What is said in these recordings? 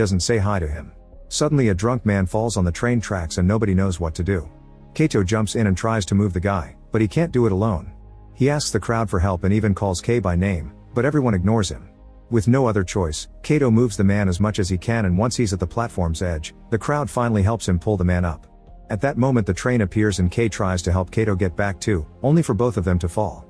doesn't say hi to him. Suddenly a drunk man falls on the train tracks and nobody knows what to do. Kato jumps in and tries to move the guy, but he can't do it alone. He asks the crowd for help and even calls Kei by name, but everyone ignores him. With no other choice, Kato moves the man as much as he can, and once he's at the platform's edge, the crowd finally helps him pull the man up. At that moment the train appears and Kei tries to help Kato get back too, only for both of them to fall.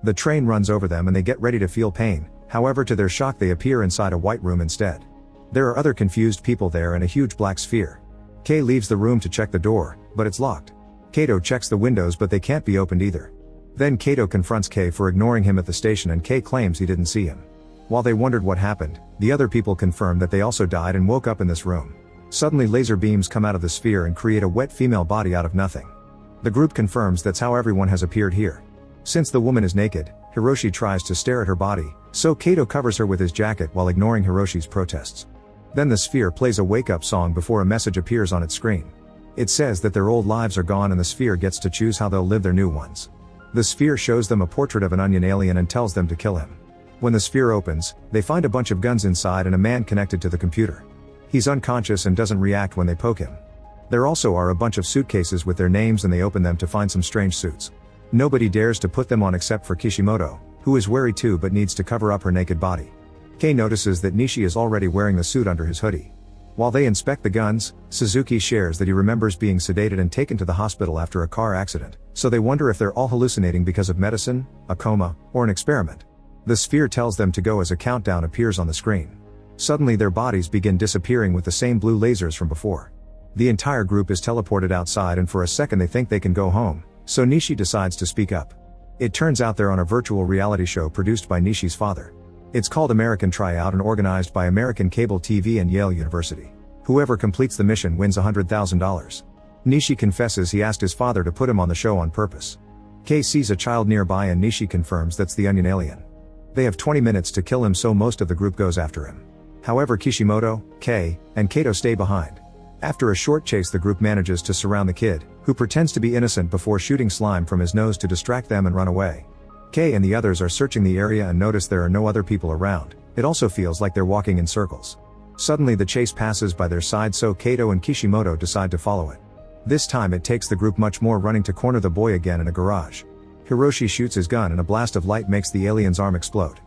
The train runs over them and they get ready to feel pain, however to their shock they appear inside a white room instead. There are other confused people there and a huge black sphere. Kei leaves the room to check the door, but it's locked. Kato checks the windows but they can't be opened either. Then Kato confronts Kei for ignoring him at the station and Kei claims he didn't see him. While they wondered what happened, the other people confirmed that they also died and woke up in this room. Suddenly laser beams come out of the sphere and create a wet female body out of nothing. The group confirms that's how everyone has appeared here. Since the woman is naked, Hiroshi tries to stare at her body, so Kato covers her with his jacket while ignoring Hiroshi's protests. Then the sphere plays a wake-up song before a message appears on its screen. It says that their old lives are gone and the sphere gets to choose how they'll live their new ones. The sphere shows them a portrait of an onion alien and tells them to kill him. When the sphere opens, they find a bunch of guns inside and a man connected to the computer. He's unconscious and doesn't react when they poke him. There also are a bunch of suitcases with their names and they open them to find some strange suits. Nobody dares to put them on except for Kishimoto, who is wary too but needs to cover up her naked body. Kei notices that Nishi is already wearing the suit under his hoodie. While they inspect the guns, Suzuki shares that he remembers being sedated and taken to the hospital after a car accident, so they wonder if they're all hallucinating because of medicine, a coma, or an experiment. The sphere tells them to go as a countdown appears on the screen. Suddenly their bodies begin disappearing with the same blue lasers from before. The entire group is teleported outside and for a second they think they can go home, so Nishi decides to speak up. It turns out they're on a virtual reality show produced by Nishi's father. It's called American Tryout and organized by American Cable TV and Yale University. Whoever completes the mission wins $100,000. Nishi confesses he asked his father to put him on the show on purpose. Kei sees a child nearby and Nishi confirms that's the onion alien. They have 20 minutes to kill him, so most of the group goes after him. However, Kishimoto, Kei, and Kato stay behind. After a short chase the group manages to surround the kid, who pretends to be innocent before shooting slime from his nose to distract them and run away. Kei and the others are searching the area and notice there are no other people around. It also feels like they're walking in circles. Suddenly the chase passes by their side, so Kato and Kishimoto decide to follow it. This time it takes the group much more running to corner the boy again in a garage. Hiroshi shoots his gun and a blast of light makes the alien's arm explode.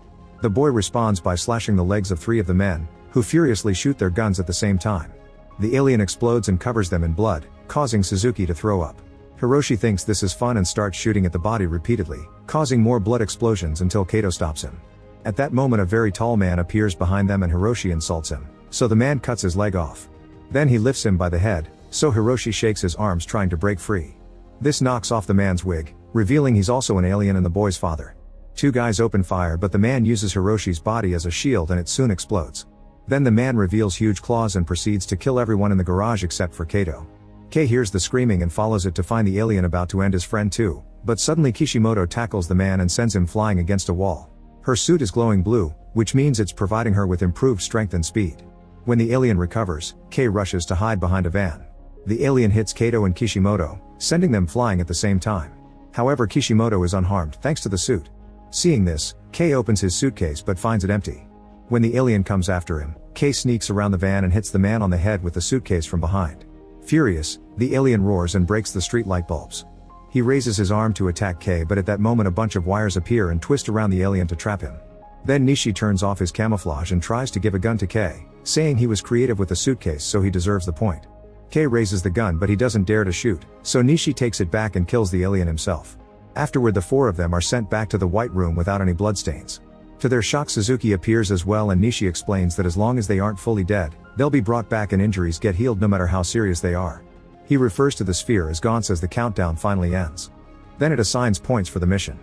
The boy responds by slashing the legs of 3 of the men, who furiously shoot their guns at the same time. The alien explodes and covers them in blood, causing Suzuki to throw up. Hiroshi thinks this is fun and starts shooting at the body repeatedly, causing more blood explosions until Kato stops him. At that moment a very tall man appears behind them and Hiroshi insults him, so the man cuts his leg off. Then he lifts him by the head, so Hiroshi shakes his arms trying to break free. This knocks off the man's wig, revealing he's also an alien and the boy's father. 2 guys open fire but the man uses Hiroshi's body as a shield and it soon explodes. Then the man reveals huge claws and proceeds to kill everyone in the garage except for Kato. Kei hears the screaming and follows it to find the alien about to end his friend too, but suddenly Kishimoto tackles the man and sends him flying against a wall. Her suit is glowing blue, which means it's providing her with improved strength and speed. When the alien recovers, Kei rushes to hide behind a van. The alien hits Kato and Kishimoto, sending them flying at the same time. However, Kishimoto is unharmed thanks to the suit. Seeing this, Kei opens his suitcase but finds it empty. When the alien comes after him, Kei sneaks around the van and hits the man on the head with the suitcase from behind. Furious, the alien roars and breaks the street light bulbs. He raises his arm to attack Kei, but at that moment a bunch of wires appear and twist around the alien to trap him. Then Nishi turns off his camouflage and tries to give a gun to Kei, saying he was creative with the suitcase so he deserves the point. Kei raises the gun but he doesn't dare to shoot, so Nishi takes it back and kills the alien himself. Afterward the 4 of them are sent back to the white room without any bloodstains. To their shock Suzuki appears as well and Nishi explains that as long as they aren't fully dead, they'll be brought back and injuries get healed no matter how serious they are. He refers to the sphere as Gauntz as the countdown finally ends. Then it assigns points for the mission.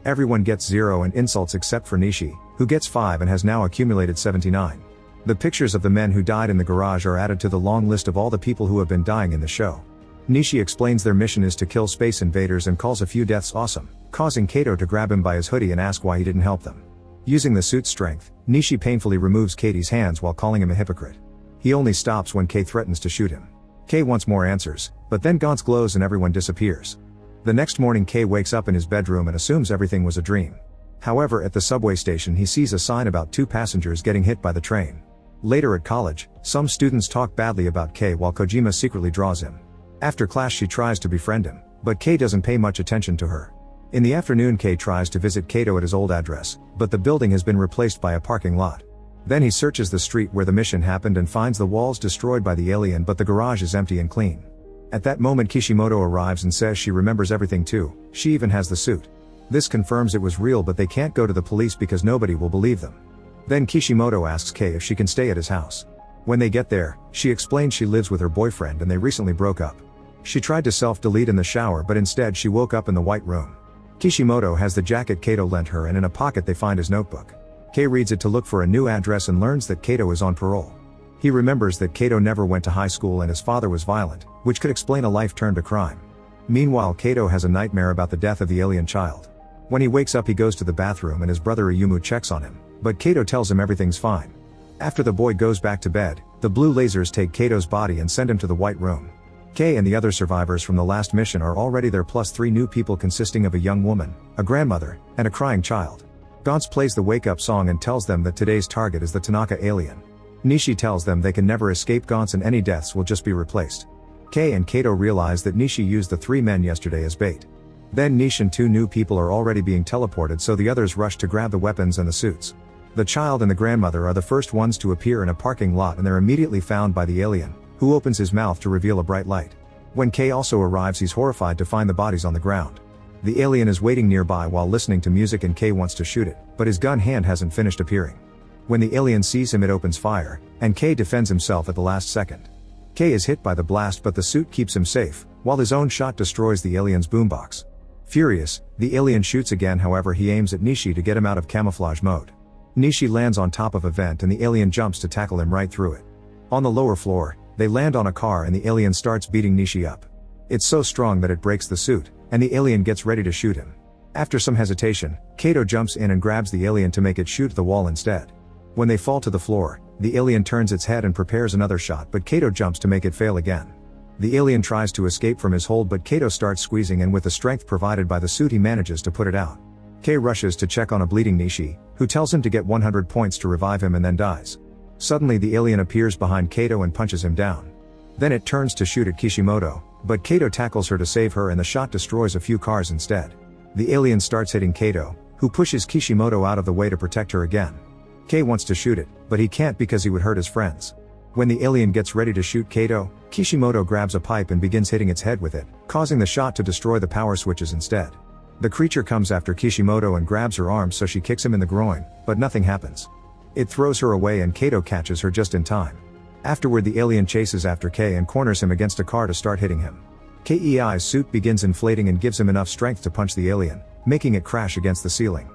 Everyone gets 0 and insults except for Nishi, who gets 5 and has now accumulated 79. The pictures of the men who died in the garage are added to the long list of all the people who have been dying in the show. Nishi explains their mission is to kill space invaders and calls a few deaths awesome, causing Kato to grab him by his hoodie and ask why he didn't help them. Using the suit's strength, Nishi painfully removes Katie's hands while calling him a hypocrite. He only stops when Kei threatens to shoot him. Kei wants more answers, but then Gauntz glows and everyone disappears. The next morning Kei wakes up in his bedroom and assumes everything was a dream. However, at the subway station he sees a sign about 2 passengers getting hit by the train. Later at college, some students talk badly about Kei while Kojima secretly draws him. After class she tries to befriend him, but Kei doesn't pay much attention to her. In the afternoon Kei tries to visit Kato at his old address, but the building has been replaced by a parking lot. Then he searches the street where the mission happened and finds the walls destroyed by the alien, but the garage is empty and clean. At that moment Kishimoto arrives and says she remembers everything too, she even has the suit. This confirms it was real, but they can't go to the police because nobody will believe them. Then Kishimoto asks Kei if she can stay at his house. When they get there, she explains she lives with her boyfriend and they recently broke up. She tried to self-delete in the shower, but instead she woke up in the white room. Kishimoto has the jacket Kato lent her, and in a pocket they find his notebook. Kei reads it to look for a new address and learns that Kato is on parole. He remembers that Kato never went to high school and his father was violent, which could explain a life turned to crime. Meanwhile Kato has a nightmare about the death of the alien child. When he wakes up he goes to the bathroom and his brother Ayumu checks on him, but Kato tells him everything's fine. After the boy goes back to bed, the blue lasers take Kato's body and send him to the white room. Kei and the other survivors from the last mission are already there, plus 3 new people consisting of a young woman, a grandmother, and a crying child. Gantz plays the wake-up song and tells them that today's target is the Tanaka alien. Nishi tells them they can never escape Gantz and any deaths will just be replaced. Kei and Kato realize that Nishi used the 3 men yesterday as bait. Then Nish and 2 new people are already being teleported, so the others rush to grab the weapons and the suits. The child and the grandmother are the first ones to appear in a parking lot and they're immediately found by the alien, who opens his mouth to reveal a bright light. When Kei also arrives he's horrified to find the bodies on the ground. The alien is waiting nearby while listening to music and Kei wants to shoot it, but his gun hand hasn't finished appearing. When the alien sees him it opens fire, and Kei defends himself at the last second. Kei is hit by the blast but the suit keeps him safe, while his own shot destroys the alien's boombox. Furious, the alien shoots again, however he aims at Nishi to get him out of camouflage mode. Nishi lands on top of a vent and the alien jumps to tackle him right through it. On the lower floor, they land on a car and the alien starts beating Nishi up. It's so strong that it breaks the suit, and the alien gets ready to shoot him. After some hesitation, Kato jumps in and grabs the alien to make it shoot the wall instead. When they fall to the floor, the alien turns its head and prepares another shot, but Kato jumps to make it fail again. The alien tries to escape from his hold, but Kato starts squeezing and with the strength provided by the suit he manages to put it out. Kei rushes to check on a bleeding Nishi, who tells him to get 100 points to revive him and then dies. Suddenly the alien appears behind Kato and punches him down. Then it turns to shoot at Kishimoto, but Kato tackles her to save her and the shot destroys a few cars instead. The alien starts hitting Kato, who pushes Kishimoto out of the way to protect her again. Kei wants to shoot it, but he can't because he would hurt his friends. When the alien gets ready to shoot Kato, Kishimoto grabs a pipe and begins hitting its head with it, causing the shot to destroy the power switches instead. The creature comes after Kishimoto and grabs her arm, so she kicks him in the groin, but nothing happens. It throws her away and Kato catches her just in time. Afterward the alien chases after Kei and corners him against a car to start hitting him. Kei's suit begins inflating and gives him enough strength to punch the alien, making it crash against the ceiling.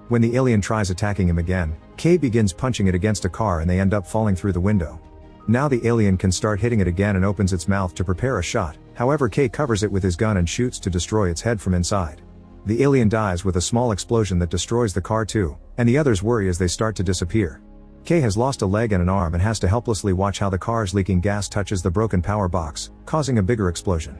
When the alien tries attacking him again, Kei begins punching it against a car and they end up falling through the window. Now the alien can start hitting it again and opens its mouth to prepare a shot, however Kei covers it with his gun and shoots to destroy its head from inside. The alien dies with a small explosion that destroys the car too, and the others worry as they start to disappear. Kei has lost a leg and an arm and has to helplessly watch how the car's leaking gas touches the broken power box, causing a bigger explosion.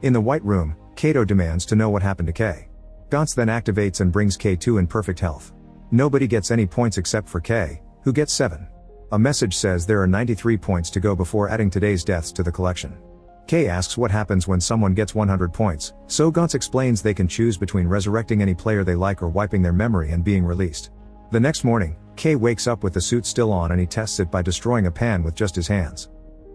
In the white room, Kato demands to know what happened to Kei. Gantz then activates and brings Kei in perfect health. Nobody gets any points except for Kei, who gets 7. A message says there are 93 points to go before adding today's deaths to the collection. Kei asks what happens when someone gets 100 points, so Gantz explains they can choose between resurrecting any player they like or wiping their memory and being released. The next morning, Kei wakes up with the suit still on and he tests it by destroying a pan with just his hands.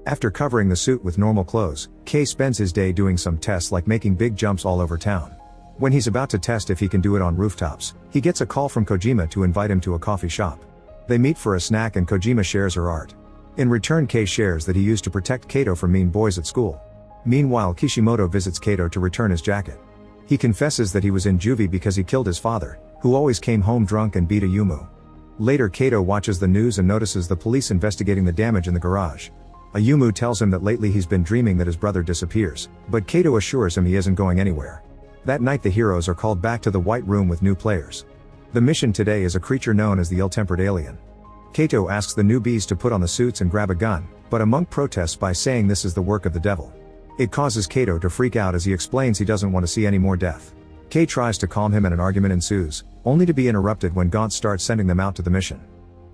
After covering the suit with normal clothes, Kei spends his day doing some tests like making big jumps all over town. When he's about to test if he can do it on rooftops, he gets a call from Kojima to invite him to a coffee shop. They meet for a snack and Kojima shares her art. In return Kei shares that he used to protect Kato from mean boys at school. Meanwhile Kishimoto visits Kato to return his jacket. He confesses that he was in juvie because he killed his father, who always came home drunk and beat Ayumu. Later Kato watches the news and notices the police investigating the damage in the garage. Ayumu tells him that lately he's been dreaming that his brother disappears, but Kato assures him he isn't going anywhere. That night the heroes are called back to the White Room with new players. The mission today is a creature known as the ill-tempered alien. Kato asks the newbies to put on the suits and grab a gun, but a monk protests by saying this is the work of the devil. It causes Kato to freak out as he explains he doesn't want to see any more death. Kei tries to calm him and an argument ensues, only to be interrupted when Gantz starts sending them out to the mission.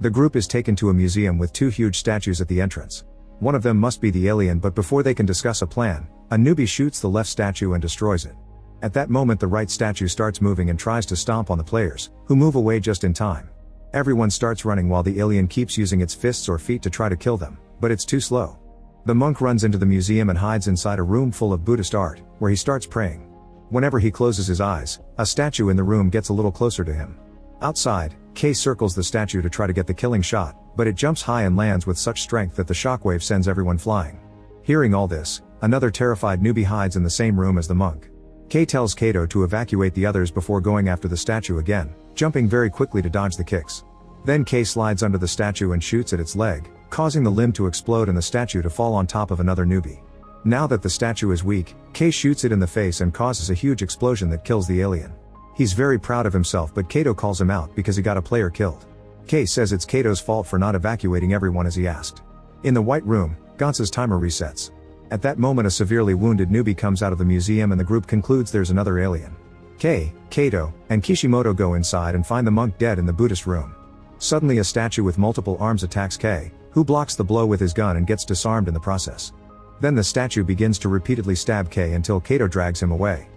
The group is taken to a museum with two huge statues at the entrance. One of them must be the alien, but before they can discuss a plan, a newbie shoots the left statue and destroys it. At that moment the right statue starts moving and tries to stomp on the players, who move away just in time. Everyone starts running while the alien keeps using its fists or feet to try to kill them, but it's too slow. The monk runs into the museum and hides inside a room full of Buddhist art, where he starts praying. Whenever he closes his eyes, a statue in the room gets a little closer to him. Outside, Kay circles the statue to try to get the killing shot, but it jumps high and lands with such strength that the shockwave sends everyone flying. Hearing all this, another terrified newbie hides in the same room as the monk. Kay tells Kato to evacuate the others before going after the statue again, jumping very quickly to dodge the kicks. Then Kay slides under the statue and shoots at its leg, causing the limb to explode and the statue to fall on top of another newbie. Now that the statue is weak, Kay shoots it in the face and causes a huge explosion that kills the alien. He's very proud of himself, but Kato calls him out because he got a player killed. Kay says it's Kato's fault for not evacuating everyone as he asked. In the white room, Gant's timer resets. At that moment a severely wounded newbie comes out of the museum and the group concludes there's another alien. Kay, Kato, and Kishimoto go inside and find the monk dead in the Buddhist room. Suddenly a statue with multiple arms attacks Kay, who blocks the blow with his gun and gets disarmed in the process. Then the statue begins to repeatedly stab Kay until Kato drags him away.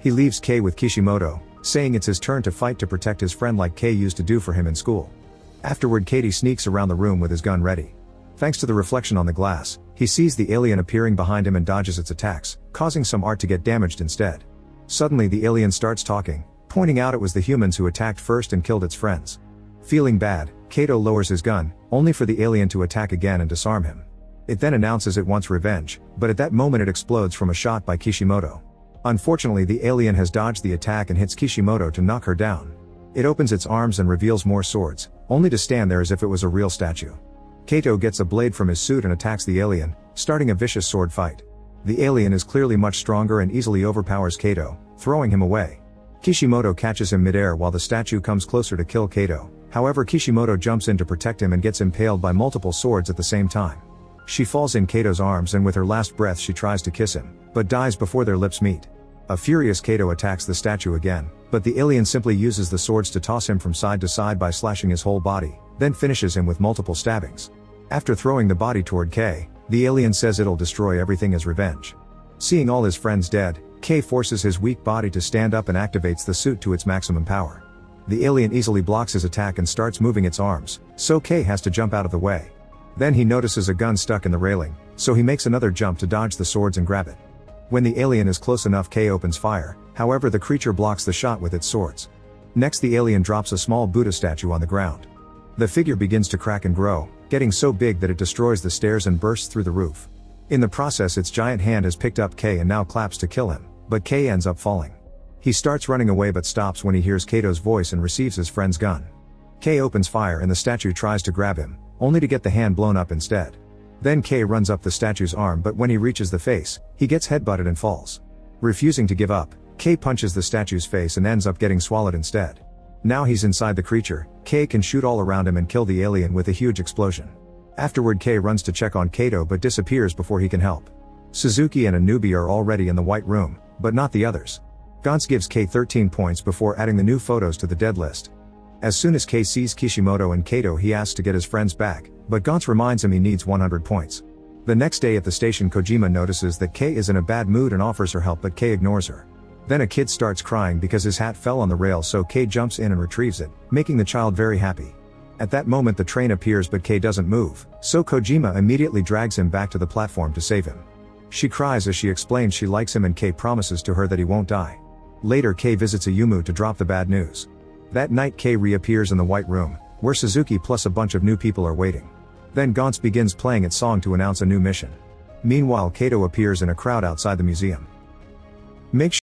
He leaves Kay with Kishimoto, saying it's his turn to fight to protect his friend like Kay used to do for him in school. Afterward Katie sneaks around the room with his gun ready. Thanks to the reflection on the glass, he sees the alien appearing behind him and dodges its attacks, causing some art to get damaged instead. Suddenly the alien starts talking, pointing out it was the humans who attacked first and killed its friends. Feeling bad, Kato lowers his gun, only for the alien to attack again and disarm him. It then announces it wants revenge, but at that moment it explodes from a shot by Kishimoto. Unfortunately the alien has dodged the attack and hits Kishimoto to knock her down. It opens its arms and reveals more swords, only to stand there as if it was a real statue. Kato gets a blade from his suit and attacks the alien, starting a vicious sword fight. The alien is clearly much stronger and easily overpowers Kato, throwing him away. Kishimoto catches him midair while the statue comes closer to kill Kato, however Kishimoto jumps in to protect him and gets impaled by multiple swords at the same time. She falls in Kato's arms and with her last breath she tries to kiss him, but dies before their lips meet. A furious Kato attacks the statue again, but the alien simply uses the swords to toss him from side to side by slashing his whole body, then finishes him with multiple stabbings. After throwing the body toward Kay, the alien says it'll destroy everything as revenge. Seeing all his friends dead, Kay forces his weak body to stand up and activates the suit to its maximum power. The alien easily blocks his attack and starts moving its arms, so Kay has to jump out of the way. Then he notices a gun stuck in the railing, so he makes another jump to dodge the swords and grab it. When the alien is close enough Kay opens fire, however the creature blocks the shot with its swords. Next the alien drops a small Buddha statue on the ground. The figure begins to crack and grow, getting so big that it destroys the stairs and bursts through the roof. In the process its giant hand has picked up Kay and now claps to kill him, but Kay ends up falling. He starts running away but stops when he hears Kato's voice and receives his friend's gun. Kay opens fire and the statue tries to grab him, only to get the hand blown up instead. Then Kay runs up the statue's arm but when he reaches the face, he gets headbutted and falls. Refusing to give up, Kay punches the statue's face and ends up getting swallowed instead. Now he's inside the creature, Kay can shoot all around him and kill the alien with a huge explosion. Afterward Kay runs to check on Kato but disappears before he can help. Suzuki and a newbie are already in the white room, but not the others. Gantz gives Kay 13 points before adding the new photos to the dead list. As soon as Kay sees Kishimoto and Kato he asks to get his friends back, but Gantz reminds him he needs 100 points. The next day at the station Kojima notices that Kay is in a bad mood and offers her help but Kay ignores her. Then a kid starts crying because his hat fell on the rail so Kay jumps in and retrieves it, making the child very happy. At that moment the train appears but Kay doesn't move, so Kojima immediately drags him back to the platform to save him. She cries as she explains she likes him and Kay promises to her that he won't die. Later Kay visits Ayumu to drop the bad news. That night Kay reappears in the white room, where Suzuki plus a bunch of new people are waiting. Then Gantz begins playing its song to announce a new mission. Meanwhile Kato appears in a crowd outside the museum. Make